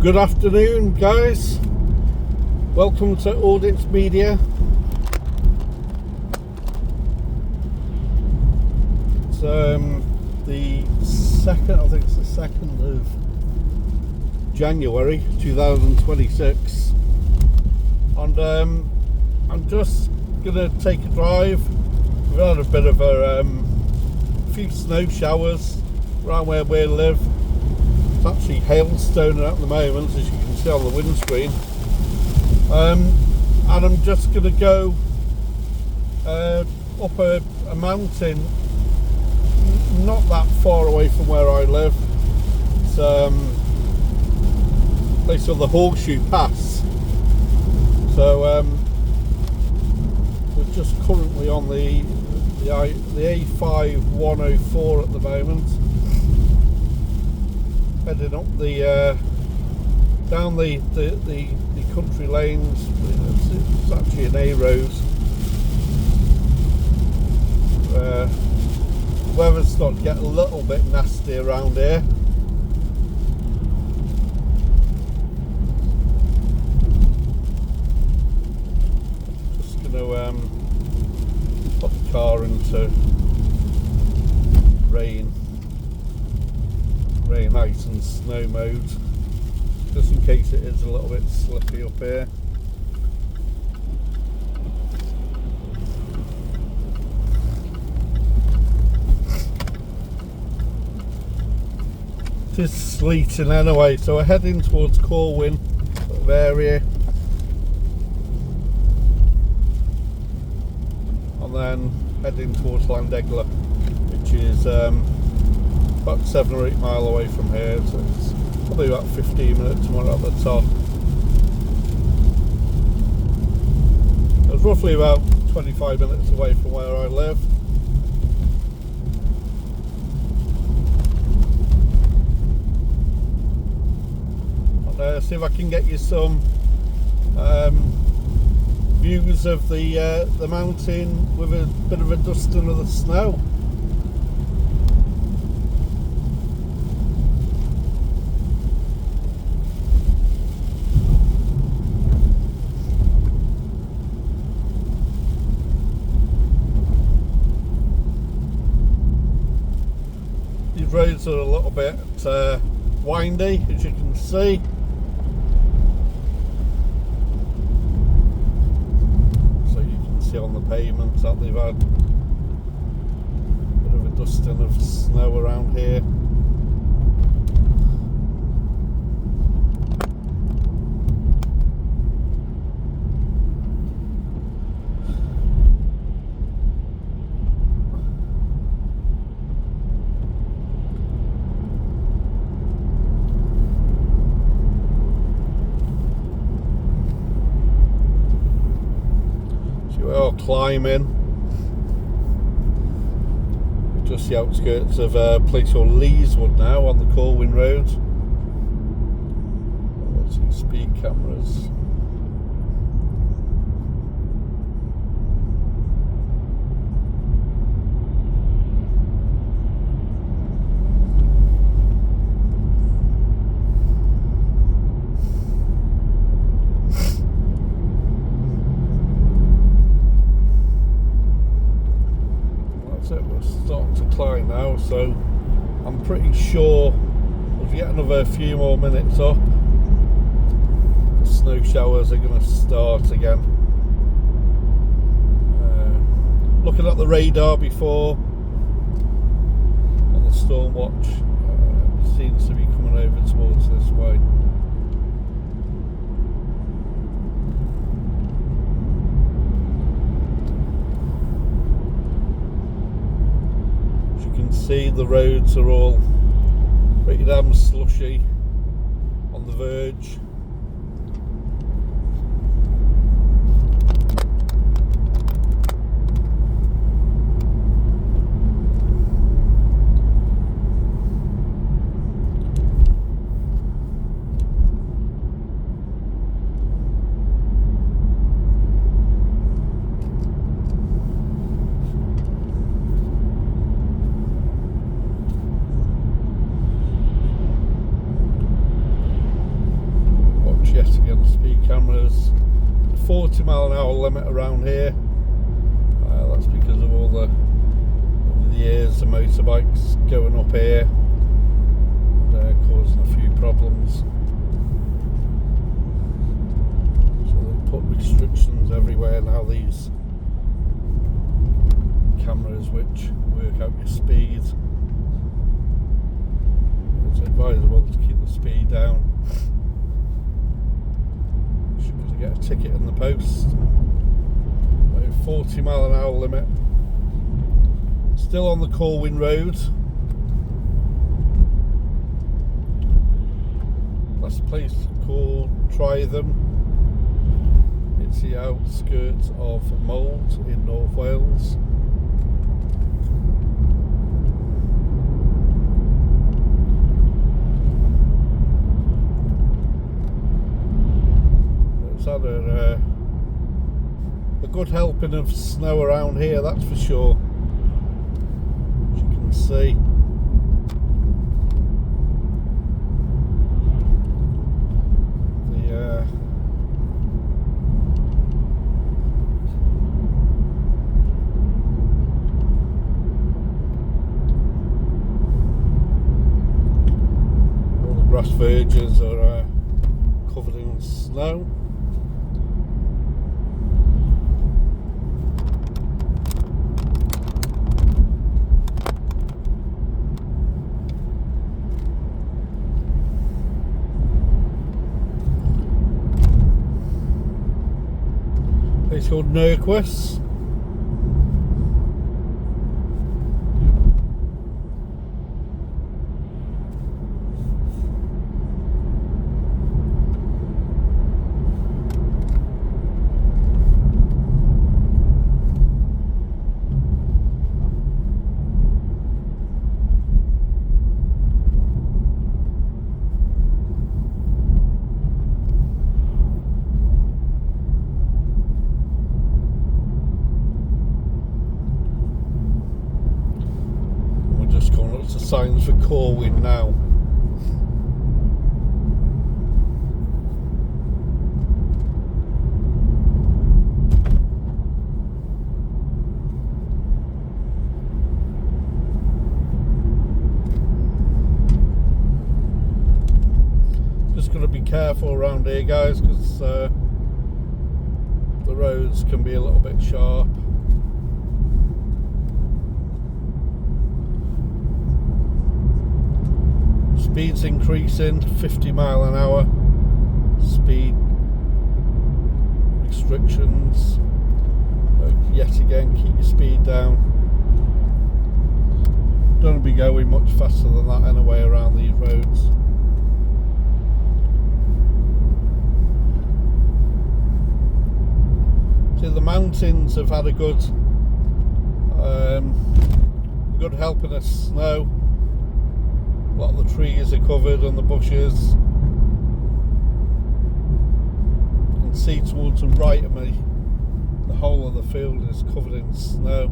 Good afternoon, guys. Welcome to AuditsMedia. It's the second, I think it's the 2nd of January 2026, and I'm just gonna take a drive. We've had a bit of a few snow showers around where we live. It's actually hailstoning at the moment, as you can see on the windscreen. And I'm just going to go up a mountain not that far away from where I live. It's a place called the Horseshoe Pass. So we're just currently on the A5 104 at the moment, heading up the down the country lanes. It's actually an A road. The weather's starting to get a little bit nasty around here. Just going to put the car into rain, ice and snow mode, just in case it is a little bit slippy up here. It is sleeting anyway, so we're heading towards Corwin sort of area, and then heading towards Llandegla, which is about 7 or 8 miles away from here, so it's probably about 15 minutes when we're at the top. It's roughly about 25 minutes away from where I live. And see if I can get you some views of the mountain with a bit of a dusting of the snow. These roads are a little bit windy, as you can see. So you can see on the pavements that they've had a bit of a dusting of snow around here. We're climbing just the outskirts of a place called Leeswood now on the Corwin Road. Let's see, speed cameras. We're starting to climb now, so I'm pretty sure if we get another few more minutes up, the snow showers are going to start again. Looking at the radar before on the storm watch, it seems to be coming over towards this way. See, the roads are all pretty damn slushy on the verge. 40 mile an hour limit around here. That's because of all the over the years the motorbikes going up here and causing a few problems. So they put restrictions everywhere now, these cameras which work out your speed. It's advisable to keep the speed down. Should be able to get a ticket in the post. 40 mile an hour limit. Still on the Corwin Road. That's a place called Trytham. It's the outskirts of Mold in North Wales. It's had a good helping of snow around here, that's for sure. As you can see. All the grass verges are covered in snow. It's called Nurquis. Signs for Corwin now. Just got to be careful around here, guys, because the roads can be a little bit sharp. Speed's increasing, 50 mile an hour. Speed restrictions. Yet again, keep your speed down. Don't be going much faster than that anyway around these roads. See, the mountains have had a good helping of snow. A lot of the trees are covered and the bushes. You can see towards the right of me, the whole of the field is covered in snow.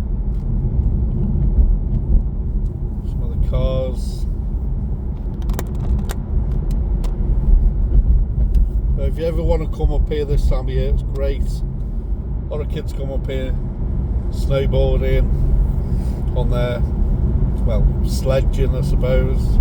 Some of the cars. So if you ever want to come up here this time of year, it's great. A lot of kids come up here snowboarding on their, well, sledging, I suppose.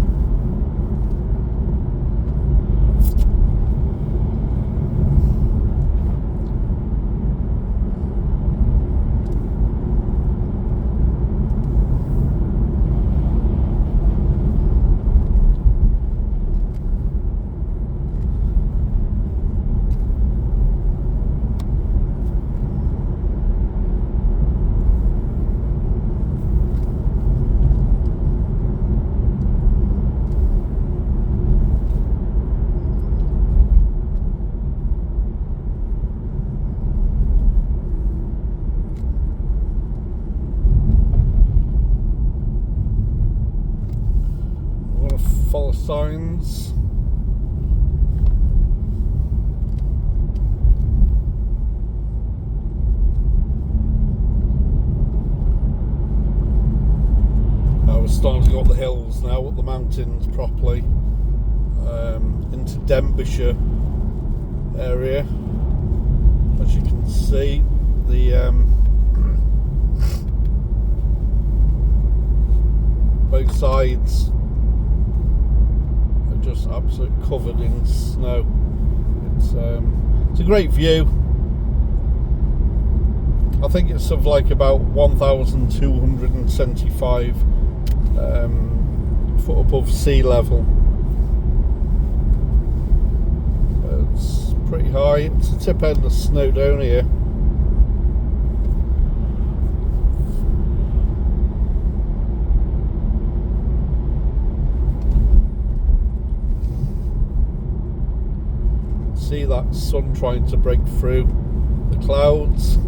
Follow signs. We're starting to go up the hills now, up the mountains properly, into Denbighshire area. As you see the both sides are just absolutely covered in snow. It's a great view. I think it's of like about 1,275 foot above sea level. It's pretty high. It's the tip end of Snowdonia. See that sun trying to break through the clouds.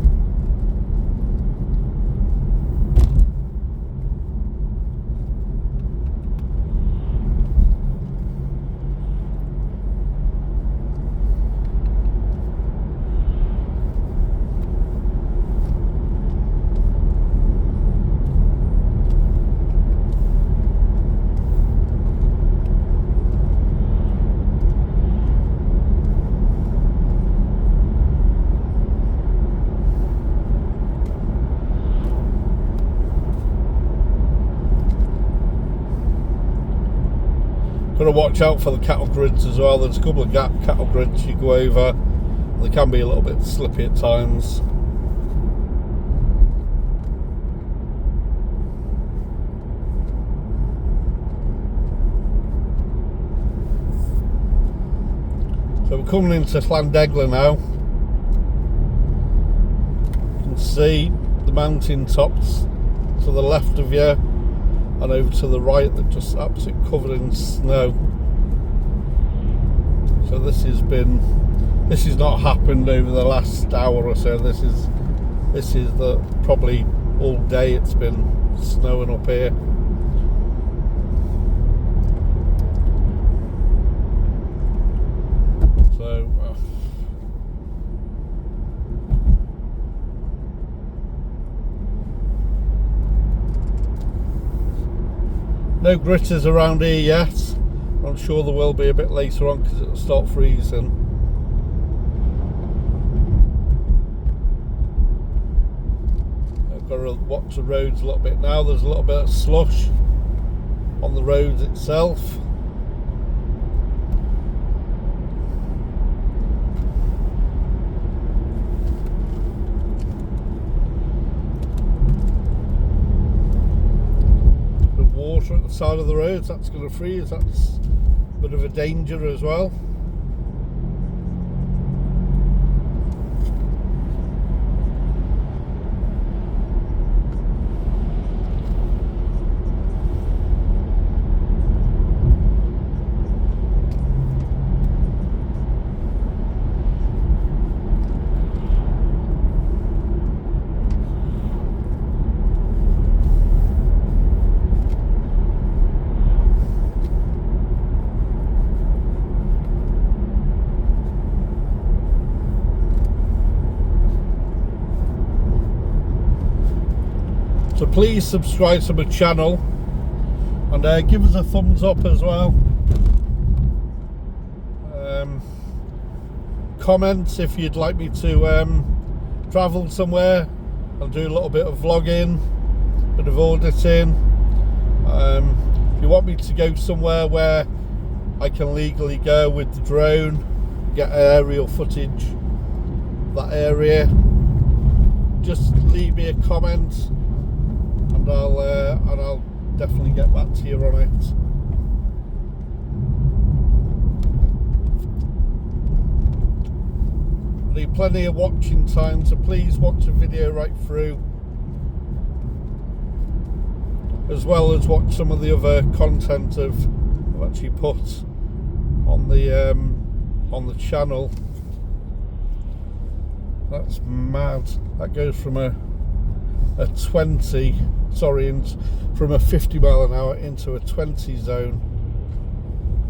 Got to watch out for the cattle grids as well. There's a couple of cattle grids you go over. They can be a little bit slippy at times. So we're coming into Llandegla now. You can see the mountain tops to the left of you, and over to the right, they're just absolutely covered in snow. So this has not happened over the last hour or so. This is the probably all day it's been snowing up here. So no gritters around here yet. I'm sure there will be a bit later on because it'll start freezing. I've got to watch the roads a little bit now. There's a little bit of slush on the road itself. Water at the side of the roads, that's going to freeze. That's a bit of a danger as well. So please subscribe to my channel and give us a thumbs up as well. Comment if you'd like me to travel somewhere. I'll do a little bit of vlogging, a bit of auditing. If you want me to go somewhere where I can legally go with the drone, get aerial footage of that area, just leave me a comment. And I'll definitely get back to you on it. I need plenty of watching time, so please watch the video right through, as well as watch some of the other content I've actually put on the channel. That's mad. That goes from a 50 mile an hour into a 20 zone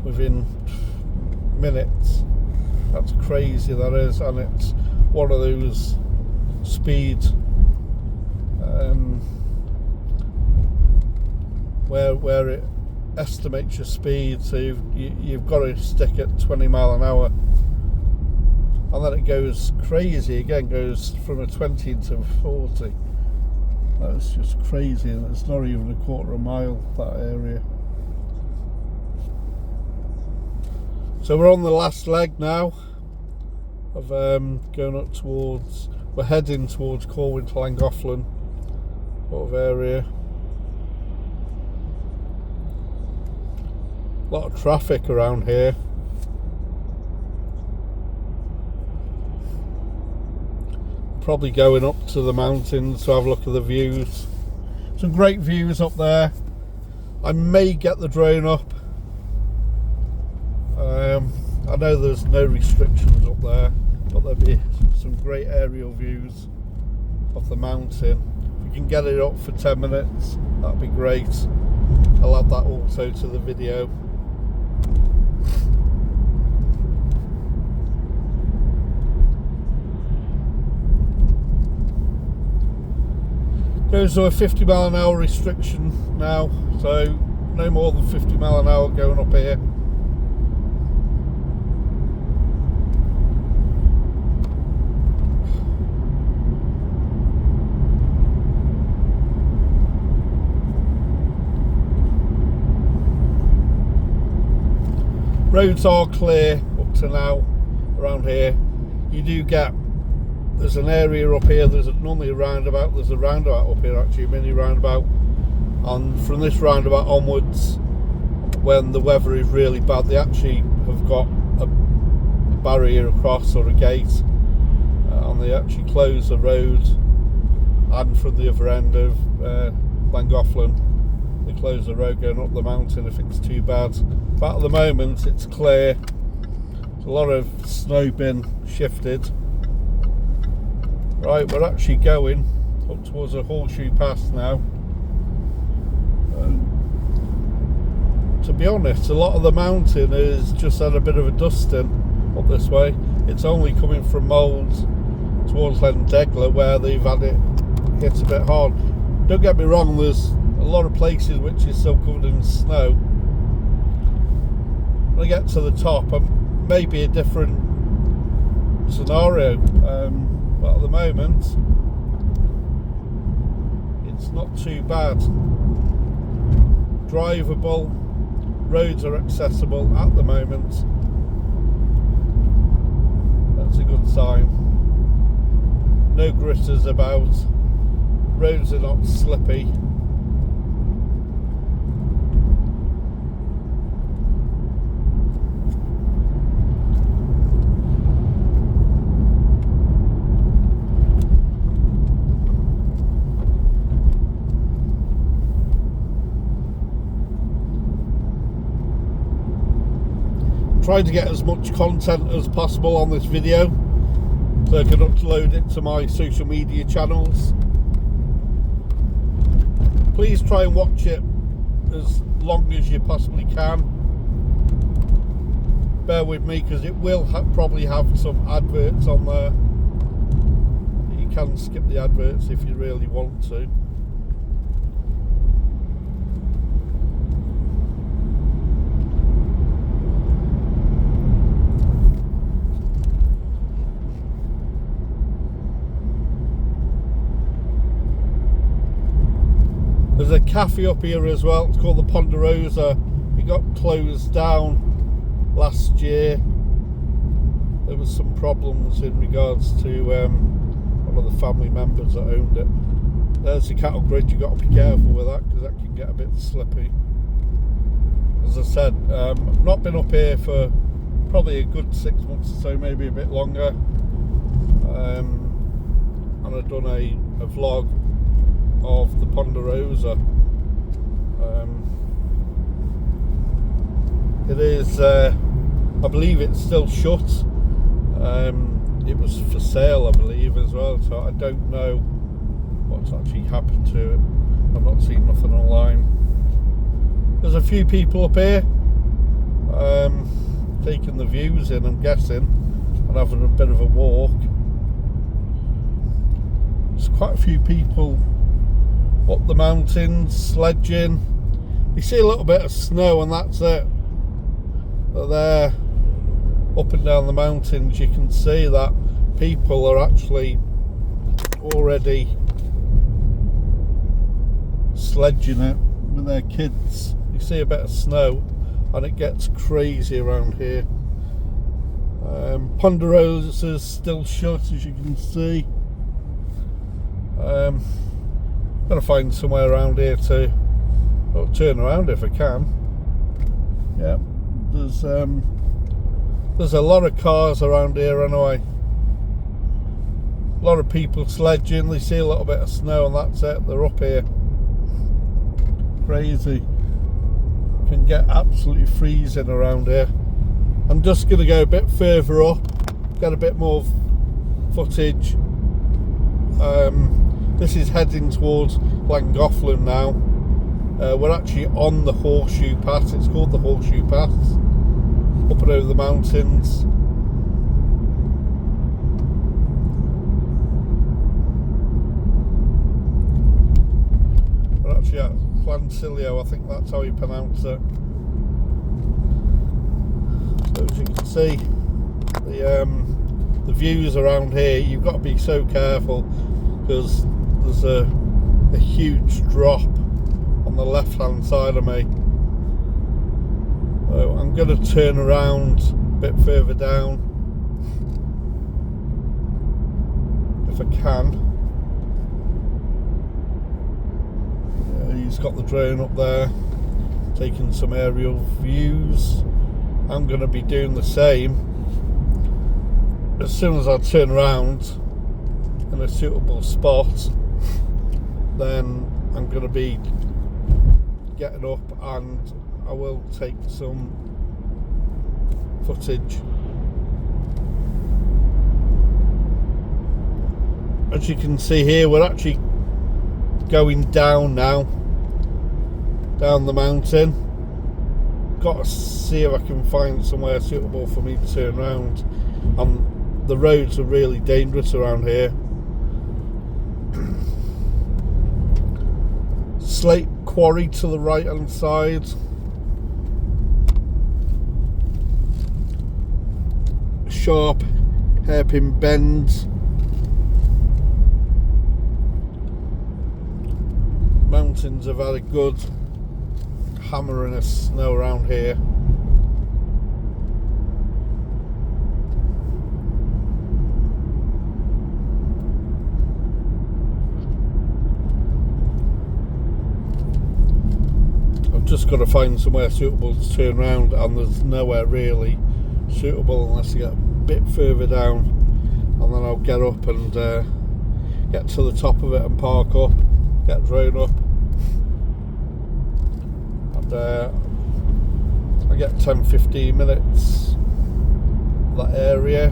within minutes. That's crazy, that is. And it's one of those speeds where it estimates your speed, so you've got to stick at 20 mile an hour. and then it goes crazy again, goes from a 20 into a 40. That's just crazy, and it's not even a quarter of a mile, that area. So we're on the last leg now of going up towards, we're heading towards Corwin to Llangollen sort of area. A lot of traffic around here. Probably going up to the mountains to have a look at the views. Some great views up there. I may get the drone up. I know there's no restrictions up there, but there'll be some great aerial views of the mountain. If we can get it up for 10 minutes, that'd be great. I'll add that also to the video. Goes to a 50 mile an hour restriction now, so no more than 50 mile an hour going up here. Roads are clear up to now around here. You do get, there's an area up here, there's normally a roundabout, there's a roundabout up here actually, a mini roundabout, and from this roundabout onwards, when the weather is really bad, they actually have got a barrier across, or a gate, and they actually close the road, and from the other end of Llangollen, they close the road going up the mountain if it's too bad. But at the moment it's clear. There's a lot of snow been shifted. Right, we're actually going up towards a Horseshoe Pass now. To be honest, a lot of the mountain is just had a bit of a dusting up this way. It's only coming from mould towards Llandegla where they've had it hit a bit hard. Don't get me wrong, there's a lot of places which is still covered in snow. When I get to the top, maybe a different scenario, but at the moment it's not too bad. Drivable, roads are accessible at the moment. That's a good sign. No gritters about, roads are not slippy. Trying to get as much content as possible on this video so I can upload it to my social media channels. Please try and watch it as long as you possibly can. Bear with me because it will probably have some adverts on there. You can skip the adverts if you really want to. There's a cafe up here as well, it's called the Ponderosa. It got closed down last year. There was some problems in regards to one of the family members that owned it. There's the cattle grid, you've got to be careful with that because that can get a bit slippy. As I said, I've not been up here for probably a good 6 months or so, maybe a bit longer. And I've done a vlog of the Ponderosa. It is, I believe it's still shut. It was for sale, I believe, as well, so I don't know what's actually happened to it. I've not seen nothing online. There's a few people up here taking the views in, I'm guessing, and having a bit of a walk. There's quite a few people up the mountains, sledging. You see a little bit of snow and that's it. But there, up and down the mountains, you can see that people are actually already sledging it with their kids. You see a bit of snow and it gets crazy around here. Ponderosa's still shut, as you can see. Gotta find somewhere around here to turn around if I can. Yeah, there's a lot of cars around here anyway. A lot of people sledging. They see a little bit of snow and that's it, they're up here. Crazy. Can get absolutely freezing around here. I'm just going to go a bit further up, get a bit more footage. This is heading towards Llandegla now. We're actually on the Horseshoe Pass. It's called the Horseshoe Pass, up and over the mountains. We're actually at Llandegla, I think that's how you pronounce it. So as you can see, the views around here, you've got to be so careful because there's a huge drop on the left hand side of me. So I'm going to turn around a bit further down if I can. He's got the drone up there taking some aerial views. I'm going to be doing the same. As soon as I turn around in a suitable spot, then I'm going to be getting up and I will take some footage. As you can see here, we're actually going down now, down the mountain. Got to see if I can find somewhere suitable for me to turn around. The roads are really dangerous around here. Slate quarry to the right hand side. Sharp hairpin bends. Mountains have had a good hammering of snow around here. I've just got to find somewhere suitable to turn around, and there's nowhere really suitable unless I get a bit further down, and then I'll get up and get to the top of it and park up, get drone up. I get 10-15 minutes of that area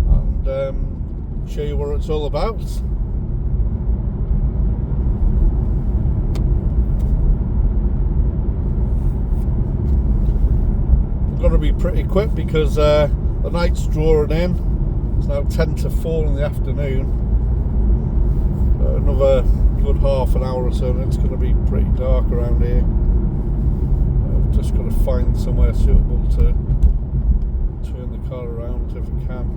and show you what it's all about. I've got to be pretty quick because the night's drawing in. It's now 10 to 4 in the afternoon. Another good half an hour or so and it's going to be pretty dark around here. I've just got to find somewhere suitable to turn the car around if I can.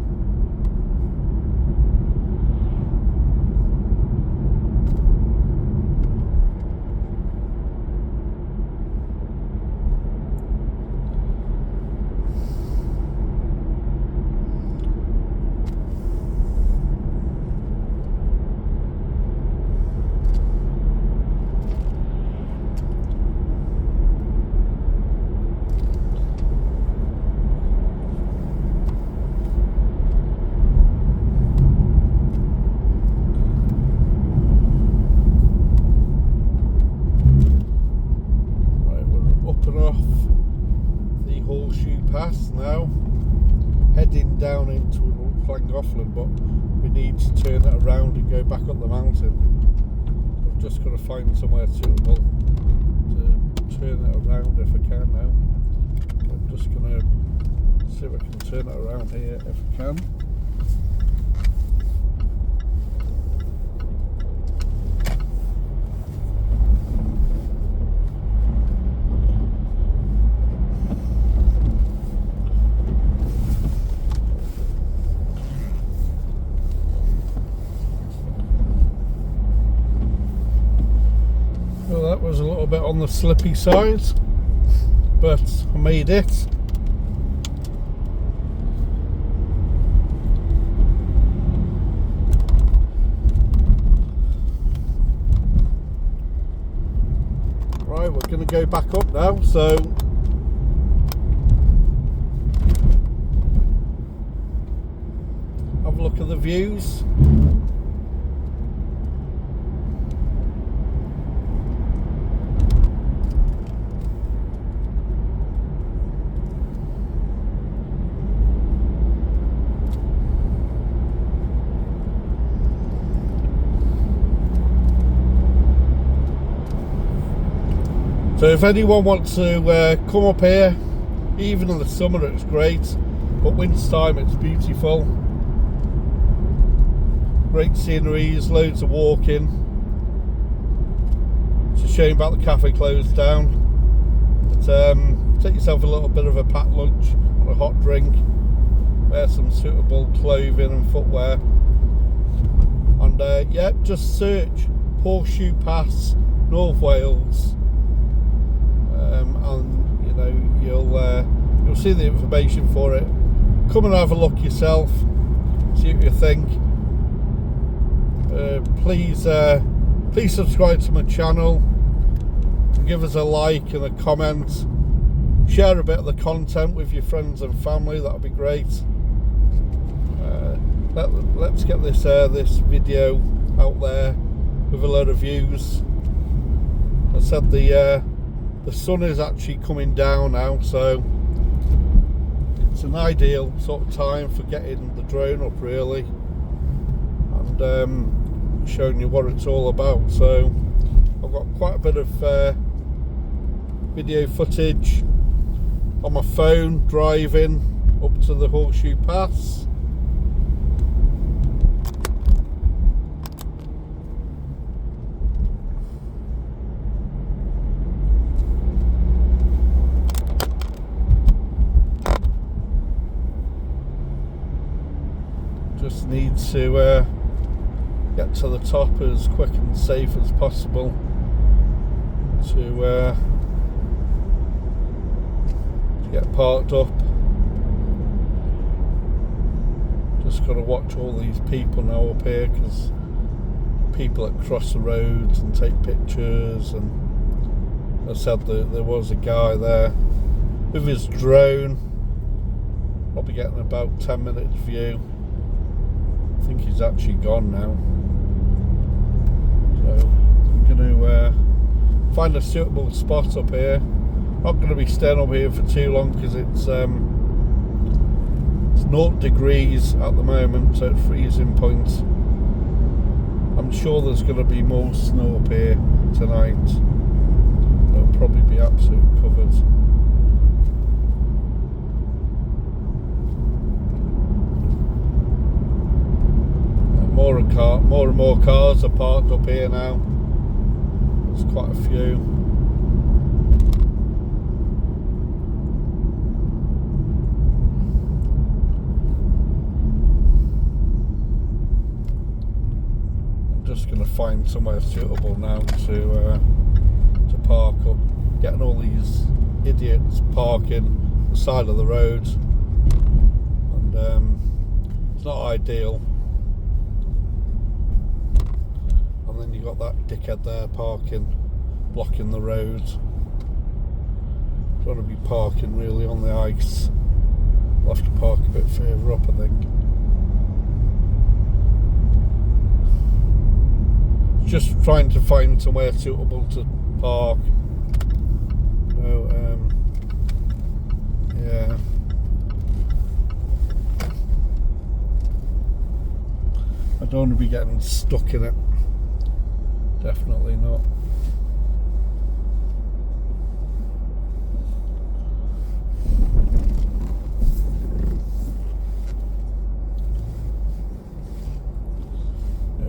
Horseshoe Pass now, heading down into Llandegla, but we need to turn it around and go back up the mountain. I've just got to find somewhere suitable to turn it around if I can now. I'm just going to see if I can turn it around here if I can. on the slippy side, but I made it. Right, we're going to go back up now, so have a look at the views. So if anyone wants to come up here, even in the summer it's great, but winter time it's beautiful. Great sceneries, loads of walking. It's a shame about the cafe closed down. But take yourself a little bit of a packed lunch and a hot drink. Wear some suitable clothing and footwear. And yeah, just search Horseshoe Pass, North Wales. And you know you'll see the information for it. Come and have a look yourself, see what you think. Please subscribe to my channel, give us a like and a comment, share a bit of the content with your friends and family, that would be great. Let's get this video out there with a lot of views. I said the sun is actually coming down now, so it's an ideal sort of time for getting the drone up really, and showing you what it's all about. So I've got quite a bit of video footage on my phone driving up to the Horseshoe Pass. Just need to get to the top as quick and safe as possible to get parked up. Just got to watch all these people now up here, because people that cross the roads and take pictures, and I said that there was a guy there with his drone, probably getting about 10 minutes view. I think he's actually gone now. So I'm going to find a suitable spot up here. Not going to be staying up here for too long, because it's 0 degrees at the moment, so it's freezing point. I'm sure there's going to be more snow up here tonight. It'll probably be absolutely covered. More and more cars are parked up here now. There's quite a few. I'm just going to find somewhere suitable now to park up. Getting all these idiots parking the side of the road, and it's not ideal. And then you got that dickhead there parking, blocking the road. Don't want to be parking really on the ice. I'll have to park a bit further up, I think. Just trying to find somewhere suitable to park. Yeah. I don't want to be getting stuck in it. Definitely not.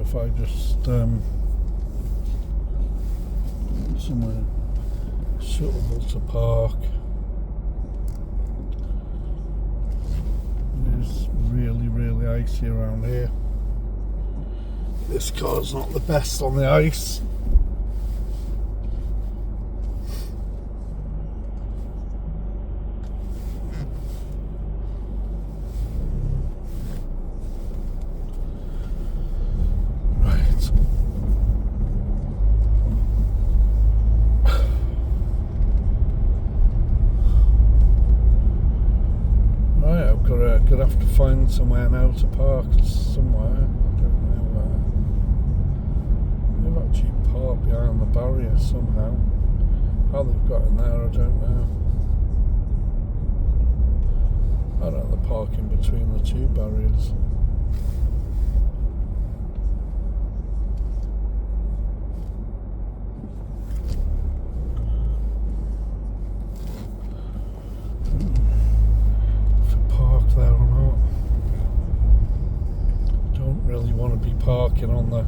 If I just somewhere suitable to park. It's really icy around here. This car's not the best on the ice. gonna have to find somewhere now to park somewhere. I don't know where. They've actually parked behind the barrier somehow. How they've got in there, I don't know. I don't know, they're parking between the two barriers. There or not. Don't really want to be parking on the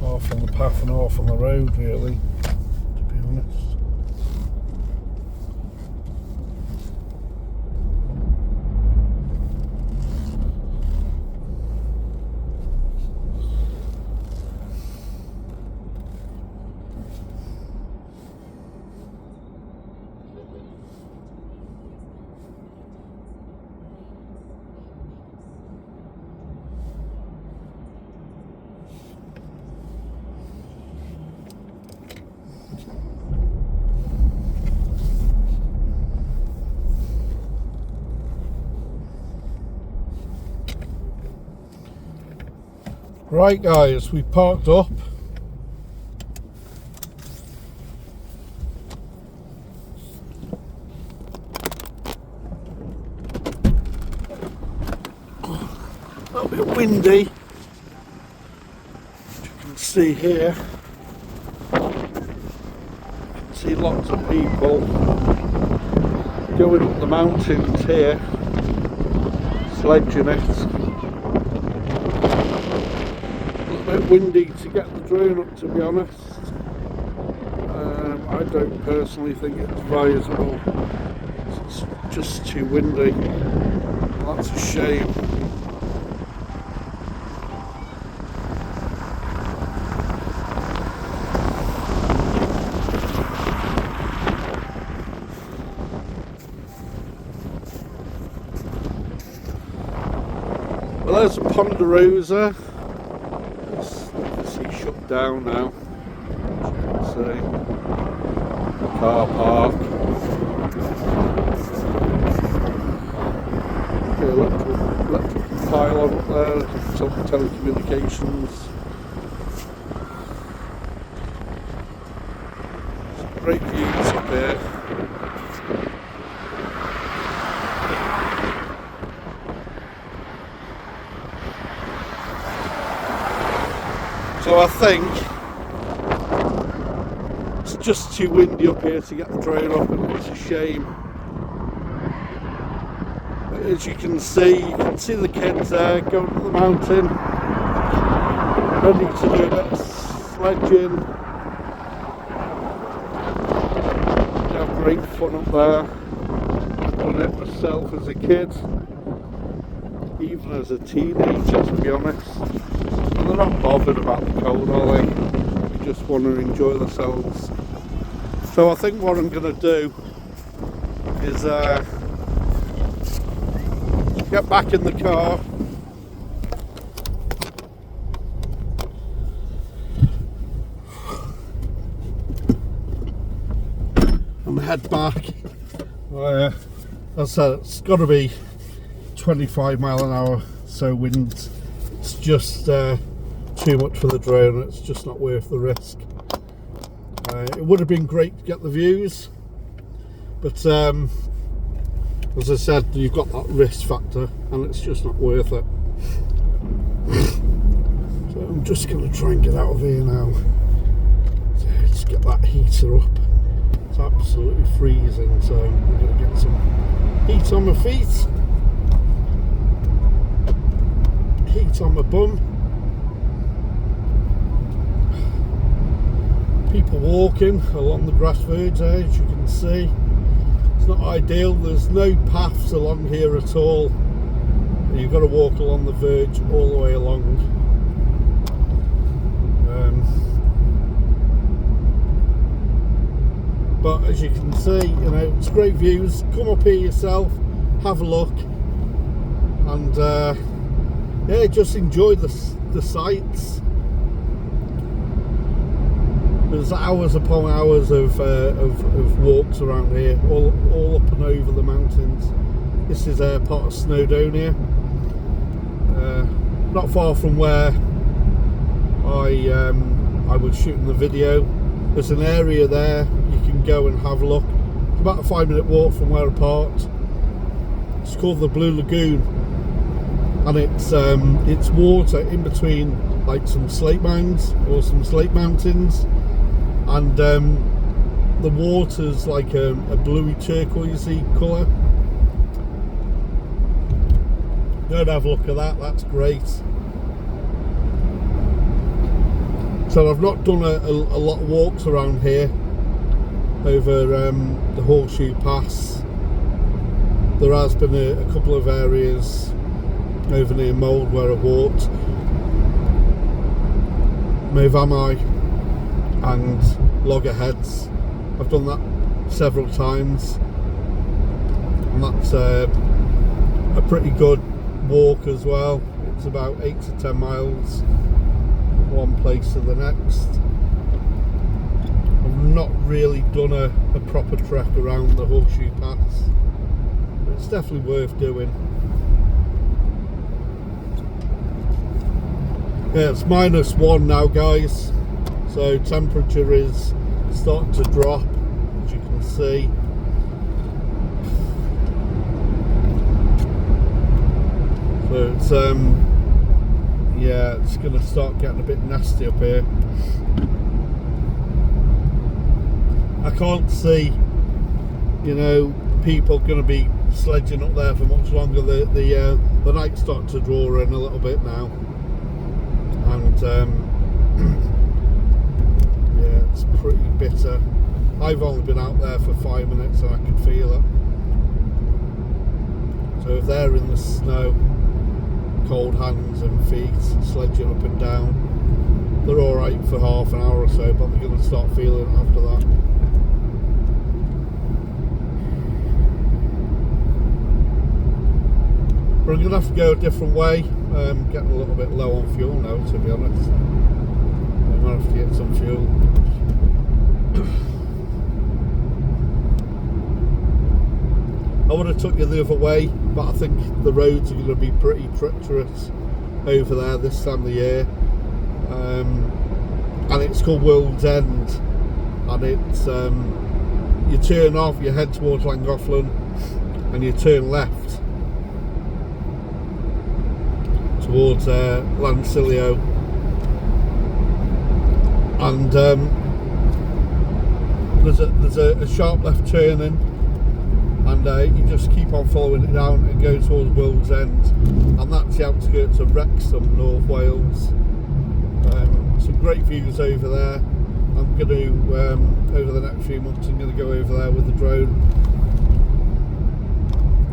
half on the path and half on the road, really, to be honest. Right guys, we parked up. A little bit windy, as you can see here. You can see lots of people going up the mountains here, sledging it. Bit windy to get the drone up, to be honest. I don't personally think it's advisable. It's just too windy. That's a shame. Well, there's a Ponderosa. Shut down now, as you can see. Car park. The electric pylon up there, some telecommunications. Some great views up here. So I think it's just too windy up here to get the drone up, and it's a shame. But as you can see the kids there going up the mountain, ready to do a bit of sledging. They have great fun up there. I've done it myself as a kid, even as a teenager, to be honest. They're not bothered about the cold, are they? They just want to enjoy themselves. So I think what I'm going to do is get back in the car and head back. As I said, it's got to be 25 mile an hour, so wind. It's just too much for the drone. It's just not worth the risk. It would have been great to get the views, but as I said, you've got that risk factor and it's just not worth it. So I'm just going to try and get out of here now. So just get that heater up. It's absolutely freezing, so I'm going to get some heat on my feet, heat on my bum. People walking along the grass verge there, as you can see. It's not ideal, there's no paths along here at all. You've got to walk along the verge all the way along. But as you can see, you know, it's great views. Come up here yourself, have a look, and yeah, just enjoy the sights. There's hours upon hours of walks around here, all up and over the mountains. This is part of Snowdonia, not far from where I was shooting the video. There's an area there you can go and have a look. It's about a 5-minute walk from where I parked. It's called the Blue Lagoon, and it's water in between like some slate mounds or some slate mountains, and the water's like a bluey turquoisey colour. Go and have a look at that, that's great. So I've not done a lot of walks around here over the Horseshoe Pass. There has been a couple of areas over near Mould where I've walked. Movamai and Loggerheads. I've done that several times, and that's a pretty good walk as well. It's about 8 to 10 miles one place to the next. I've not really done a proper trek around the Horseshoe Pass, but it's definitely worth doing. Yeah, it's -1 now, guys, so temperature is starting to drop, as you can see. So it's yeah, it's going to start getting a bit nasty up here. I can't see, you know, people going to be sledging up there for much longer. The night's starting to draw in a little bit now, and yeah, it's pretty bitter. I've only been out there for 5 minutes and I can feel it. So if they're in the snow, cold hands and feet, sledging up and down, they're alright for half an hour or so, but they're going to start feeling it after that. But I'm going to have to go a different way. I'm getting a little bit low on fuel now, to be honest. I'm going to have to get some fuel. I would have took you the other way, but I think the roads are going to be pretty treacherous over there this time of the year. And it's called World's End, and it's you turn off, you head towards Llangollen, and you turn left towards Llandegla, and there's a sharp left turning, and you just keep on following it down and go towards World's End, and that's the outskirts of Wrexham, North Wales. Some great views over there. I'm going to, over the next few months, I'm going to go over there with the drone,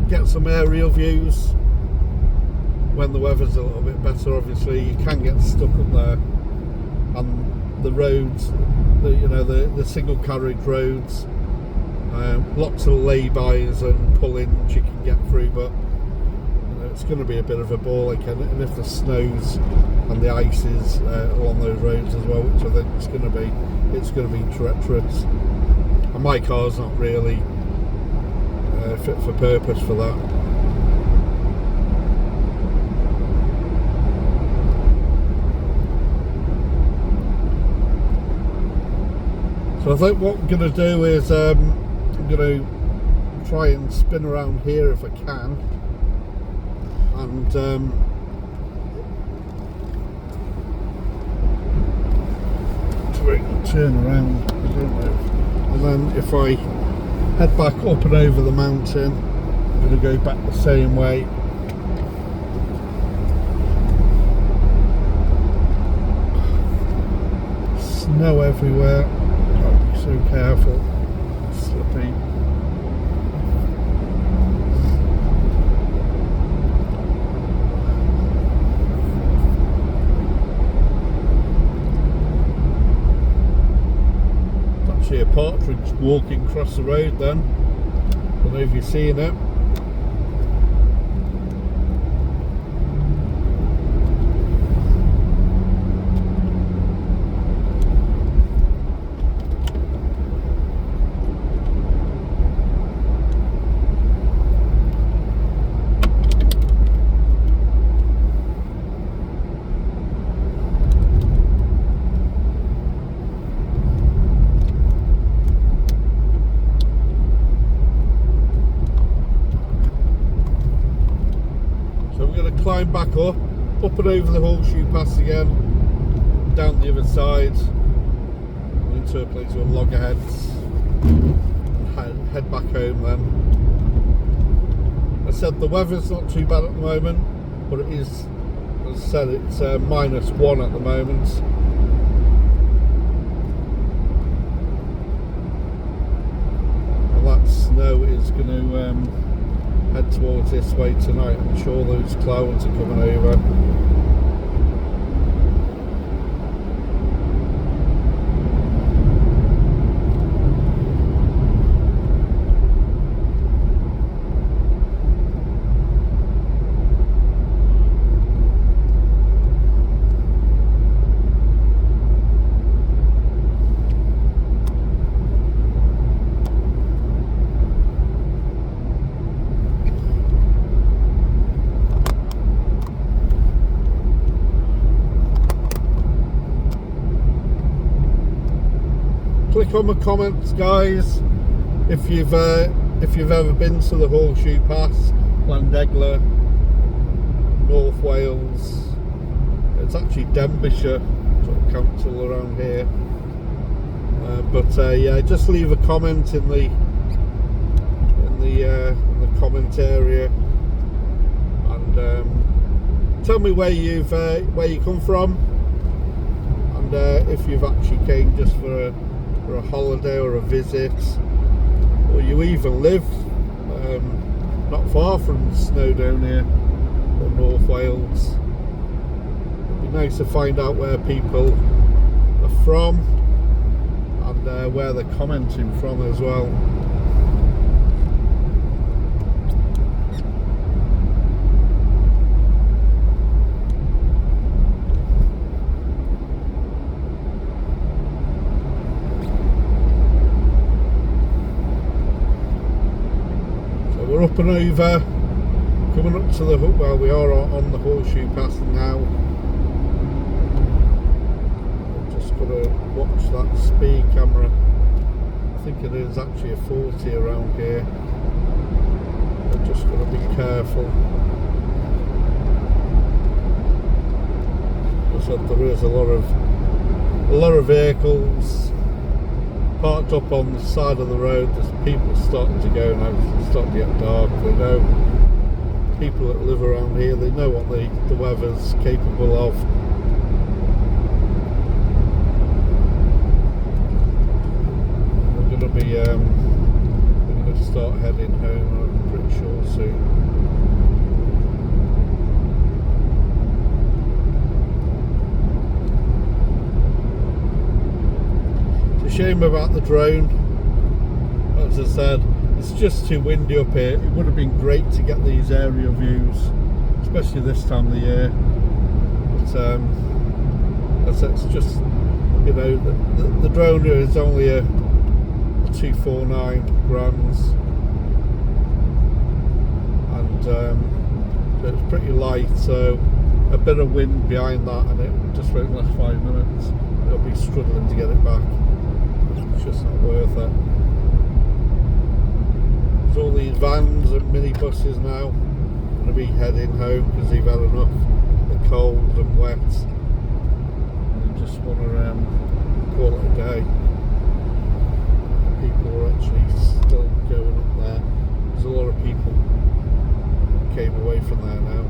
get some aerial views when the weather's a little bit better. Obviously you can get stuck up there, and the roads, the single carriage roads, lots of lay-bys and pull-ins you can get through, but it's going to be a bit of a ball again, and if the snows and the ice is along those roads as well, which I think it's going to be treacherous, and my car's not really fit for purpose for that. So I think what I'm going to do is I'm going to try and spin around here if I can, and turn around, I don't know, and then if I head back up and over the mountain, I'm going to go back the same way. Snow everywhere, gotta be so careful, it's slippy. See a partridge walking across the road then. I don't know if you're seeing it. climb back up and over the Horseshoe Pass again, down the other side, into a place with loggerheads, and head back home then. I said the weather's not too bad at the moment, but it is, as I said, it's -1 at the moment. And that snow is going to head towards this way tonight. I'm sure those clouds are coming over. Click on the comments, guys, if you've ever been to the Horseshoe Pass, Llandegla, North Wales. It's actually Denbighshire sort of council around here. Yeah, just leave a comment in the comment area, and tell me where you come from, and if you've actually came just for a holiday or a visit, or you even live not far from Snowdown here or North Wales. It'd be nice to find out where people are from and where they're commenting from as well. We're up and over, coming up to the, well, we are on the Horseshoe Pass now. I'm just got to watch that speed camera. I think it is actually a 40 around here. I've just got to be careful. As I said, there is a lot of vehicles parked up on the side of the road. There's people starting to go now. It's starting to get dark. They know, people that live around here, they know what the weather's capable of. We're going to start heading home, I'm pretty sure, soon. Shame about the drone. As I said, it's just too windy up here. It would have been great to get these aerial views, especially this time of the year. But it's just, you know, the drone is only a 249 grams, and it's pretty light, so a bit of wind behind that and it just won't last 5 minutes. It'll be struggling to get it back. It's just not worth it. There's all these vans and minibuses now going to be heading home because they've had enough. The cold and wet, and they just want to call it a day. People are actually still going up there. There's a lot of people who came away from there now.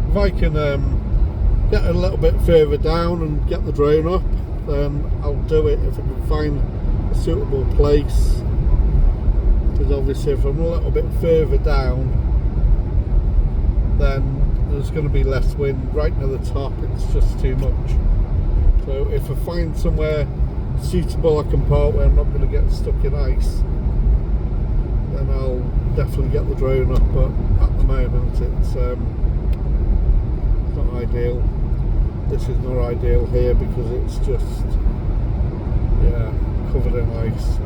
If I can get a little bit further down and get the drone up, then I'll do it if I can find a suitable place. Because obviously if I'm a little bit further down, then there's going to be less wind. Right near the top, it's just too much. So if I find somewhere suitable I can park where I'm not going to get stuck in ice, then I'll definitely get the drone up. But at the moment it's not ideal. This is not ideal here because it's just, yeah, covered in ice.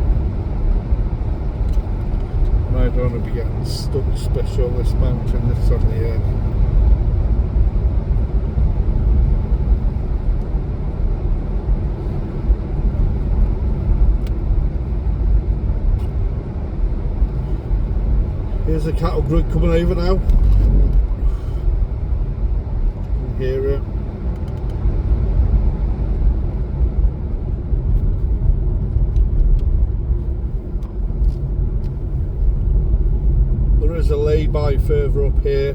And I don't want to be getting stuck, especially on this mountain this time of the year. There's a cattle grid coming over now. You can hear it. There is a lay-by further up here,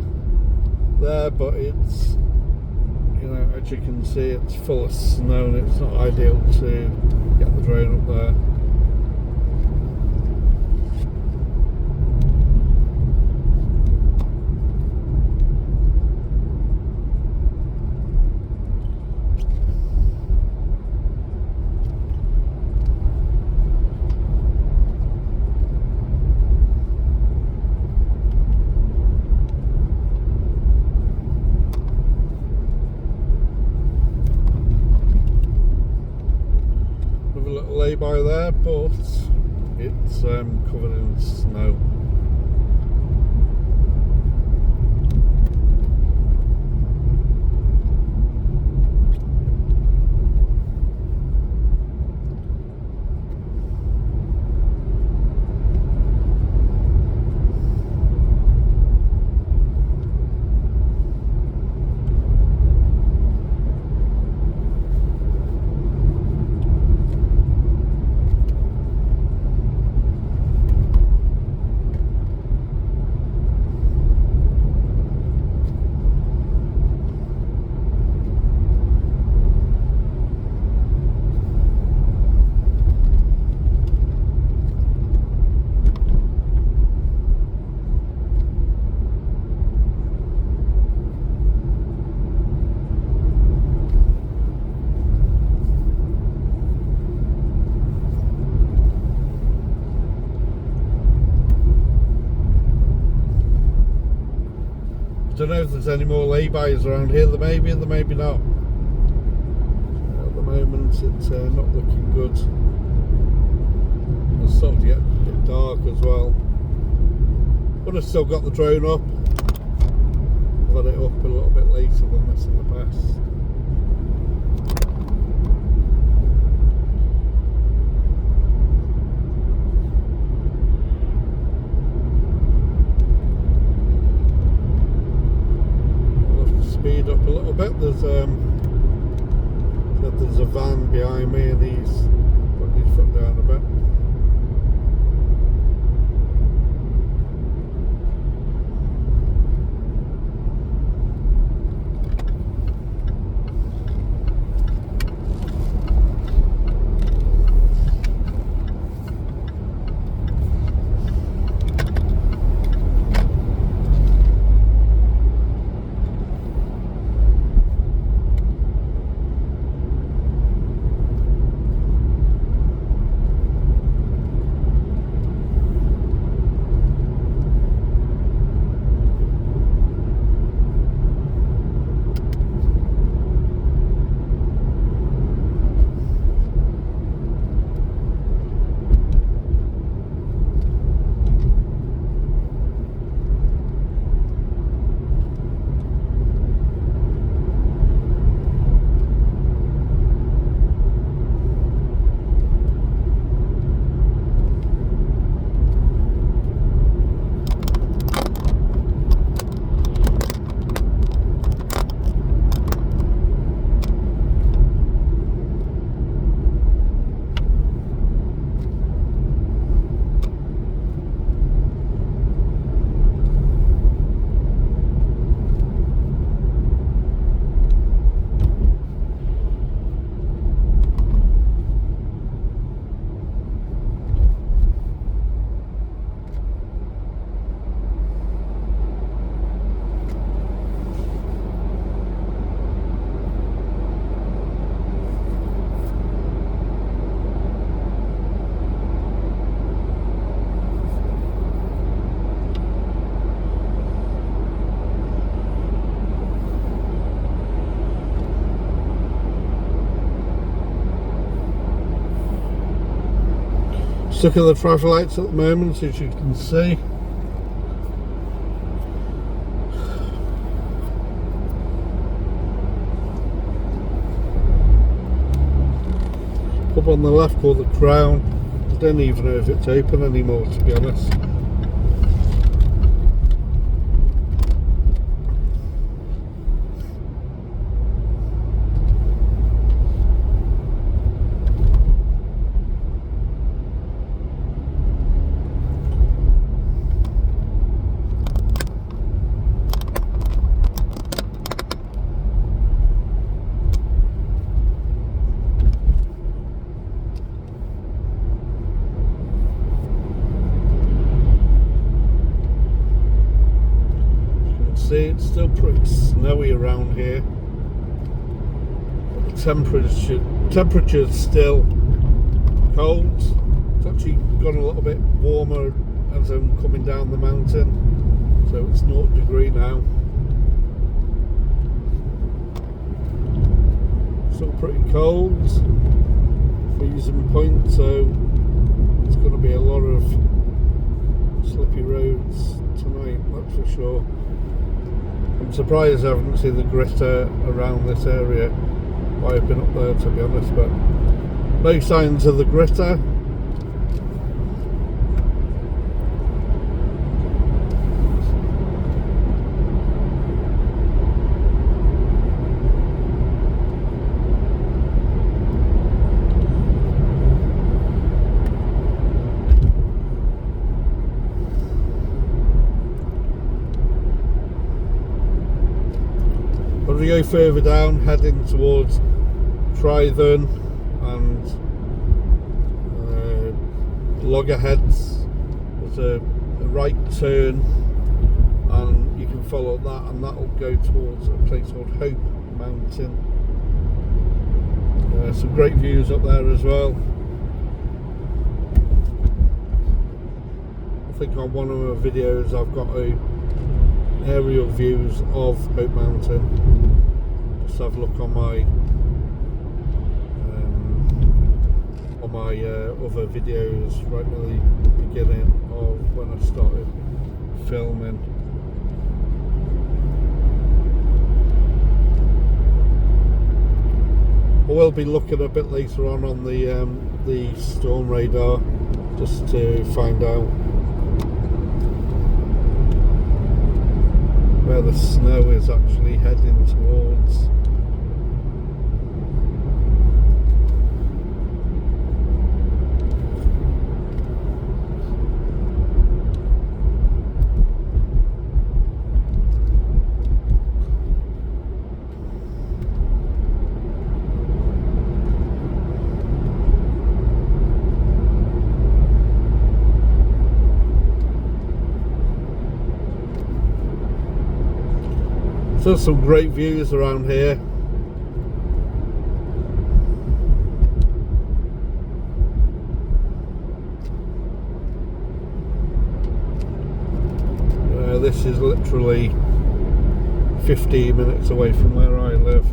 there, but it's, you know, as you can see, it's full of snow and it's not ideal to get the drone up there. Lay-by there, but it's covered in snow. I don't know if there's any more lay-bys around here. There may be and there may be not. At the moment it's not looking good. It's starting to get a bit dark as well. But I've still got the drone up. I've had it up a little bit later than this in the past. Speed up a little bit. There's a van behind me and he's putting his foot down a bit. Stuck at the traffic lights at the moment, as you can see. Up on the left called the Crown. I don't even know if it's open anymore, to be honest. it's still pretty snowy around here. But the temperature's still cold. It's actually gone a little bit warmer as I'm coming down the mountain, so it's 0 degree now. Still pretty cold, freezing point, so it's going to be a lot of slippy roads tonight, that's for sure. I'm surprised I haven't seen the gritter around this area while I've been up there, to be honest, but no signs of the gritter. As we go further down, heading towards Trython and Loggerheads, there's a right turn, and you can follow that, and that will go towards a place called Hope Mountain. Some great views up there as well. I think on one of my videos I've got aerial views of Hope Mountain. Just have a look on my other videos right near the beginning of when I started filming. I will be looking a bit later on the storm radar just to find out where the snow is actually heading towards. There's some great views around here. This is literally 15 minutes away from where I live.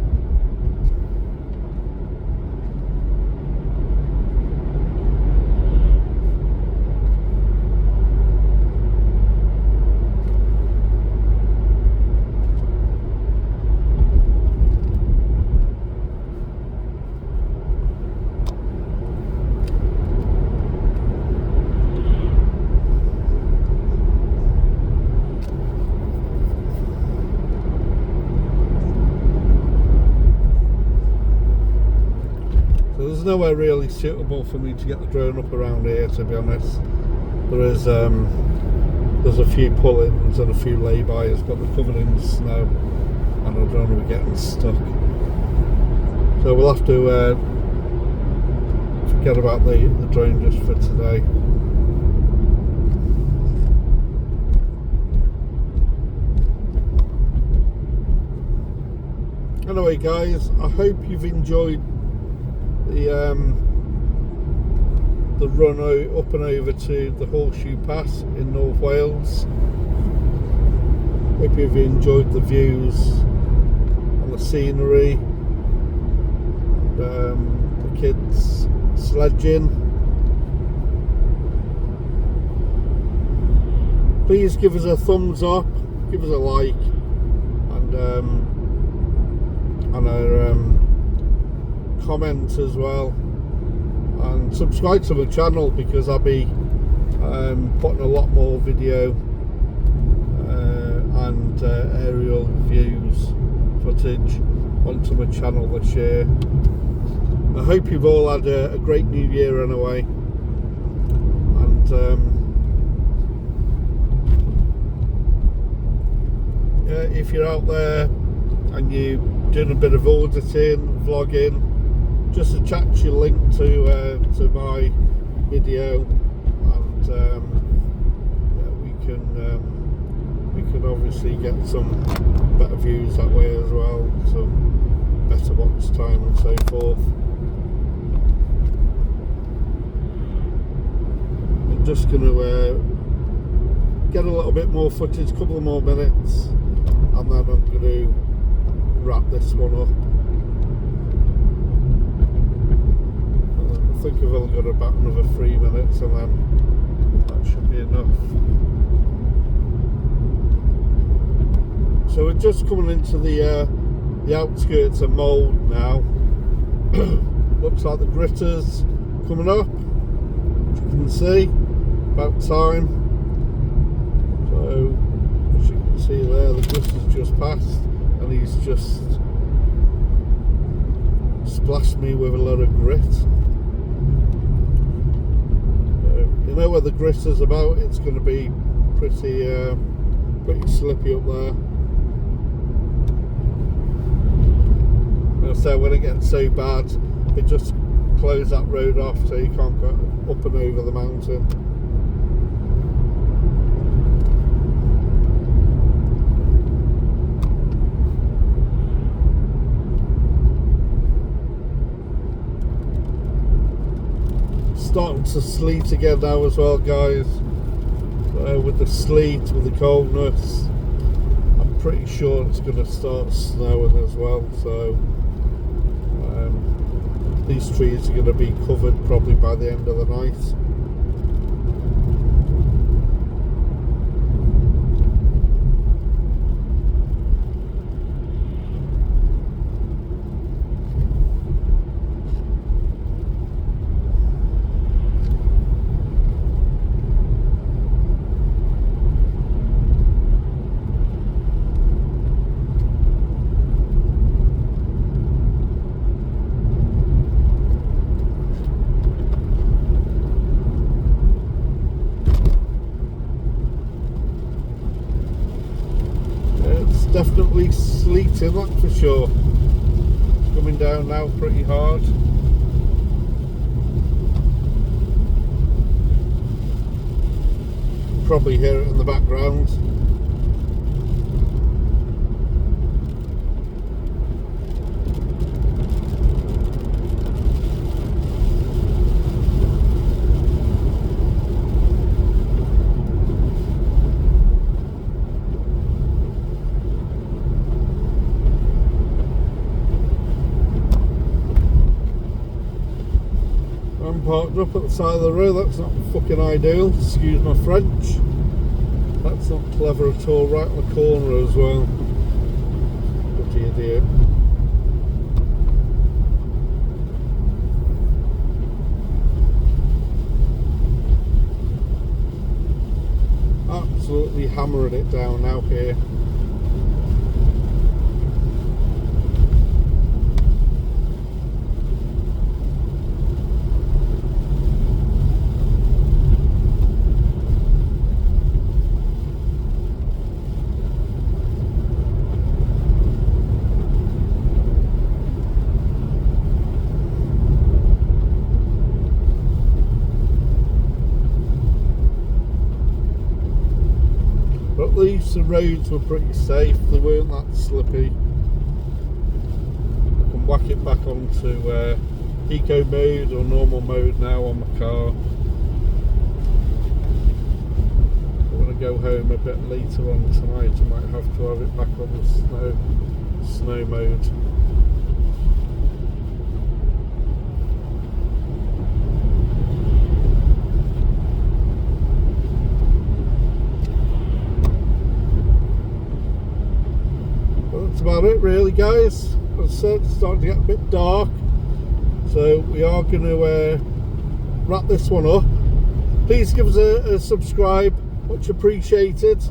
There's nowhere really suitable for me to get the drone up around here, to be honest. There's a few pull-ins and a few lay-bys, but they're covered in snow and I don't want to be getting stuck. So we'll have to forget about the drone just for today. Anyway guys, I hope you've enjoyed the run up and over to the Horseshoe Pass in North Wales. Hope you've enjoyed the views and the scenery and the kids sledging. Please give us a thumbs up, give us a like, and a comment as well, and subscribe to the channel because I'll be putting a lot more video and aerial views footage onto my channel this year. I hope you've all had a great new year anyway, and if you're out there and you're doing a bit of auditing, vlogging, just attach your link to my video, and we can can obviously get some better views that way as well, some better watch time and so forth. I'm just going to get a little bit more footage, a couple of more minutes, and then I'm going to wrap this one up. I think I've only got about another 3 minutes, and then that should be enough. So we're just coming into the outskirts of Mold now. Looks like the gritter's coming up, as you can see, about time. So as you can see there, the gritter's just passed, and he's just splashed me with a lot of grit. You know where the gritter's about, it's going to be pretty slippy up there. So when it gets so bad, they just close that road off so you can't go up and over the mountain. Starting to sleet again now as well, guys. With the sleet, with the coldness, I'm pretty sure it's going to start snowing as well, so these trees are going to be covered probably by the end of the night. Definitely sleeting, that's for sure. Coming down now pretty hard. Probably hear it in the background. Parked up at the side of the road, that's not fucking ideal, excuse my French. That's not clever at all, right on the corner as well. Bloody idiot. Absolutely hammering it down now here. At least the roads were pretty safe, they weren't that slippy. I can whack it back onto eco mode or normal mode now on my car. I'm going to go home a bit later on tonight, I might have to have it back on the snow mode. That's about it really, guys. As I said, it's starting to get a bit dark, so we are going to wrap this one up. Please give us a subscribe, much appreciated.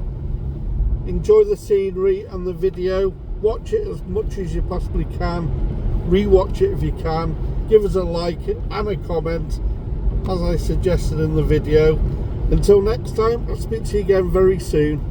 Enjoy the scenery and the video, watch it as much as you possibly can, rewatch it if you can, give us a like and a comment as I suggested in the video. Until next time, I'll speak to you again very soon.